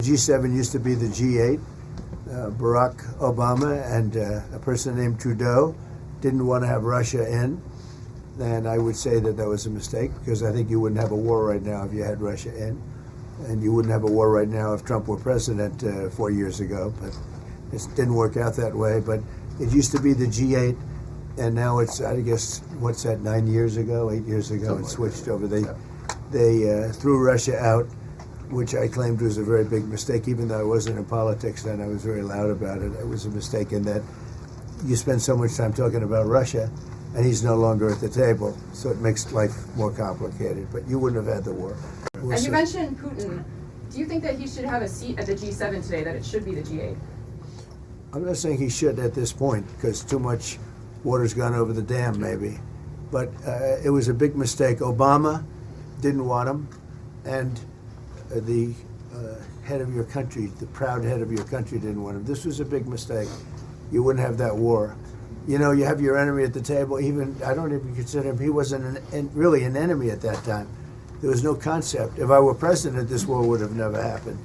G7 used to be the G8. Barack Obama and a person named Trudeau didn't want to have Russia in. And I would say that that was a mistake, because I think you wouldn't have a war right now if you had Russia in. And you wouldn't have a war right now if Trump were president 4 years ago. But it didn't work out that way. But it used to be the G8, and now it's, I guess, what's that, 8 years ago, it switched over. They threw Russia out, which I claimed was a very big mistake. Even though I wasn't in politics then, I was very loud about it. It was a mistake in that you spend so much time talking about Russia, and he's no longer at the table, so it makes life more complicated. But you wouldn't have had the war. And you mentioned Putin. Do you think that he should have a seat at the G7 today, that it should be the G8? I'm not saying he should at this point, because too much water's gone over the dam, maybe. But it was a big mistake. Obama didn't want him, and the head of your country, the proud head of your country, didn't want him. This was a big mistake. You wouldn't have that war. You know, you have your enemy at the table. Even, I don't even consider him, he wasn't really an enemy at that time. There was no concept. If I were president, this war would have never happened.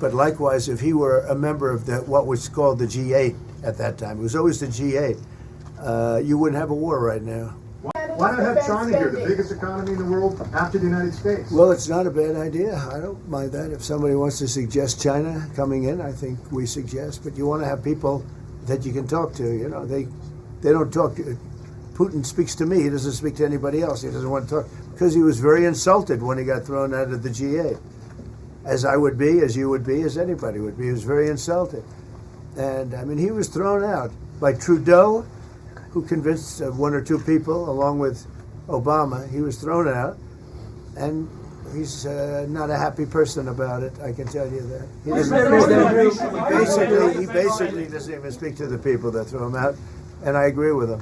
But likewise, if he were a member of what was called the G8 at that time, it was always the G8, you wouldn't have a war right now. Why not have China here, the biggest economy in the world after the United States? Well, it's not a bad idea. I don't mind that. If somebody wants to suggest China coming in, I think we suggest. But you want to have people that you can talk to. You know, they don't talk to. Putin speaks to me. He doesn't speak to anybody else. He doesn't want to talk, because he was very insulted when he got thrown out of the G8. As I would be, as you would be, as anybody would be. He was very insulted. And, I mean, he was thrown out by Trudeau, who convinced one or two people, along with Obama. He was thrown out, and he's not a happy person about it, I can tell you that. He basically doesn't even speak to the people that threw him out, and I agree with him.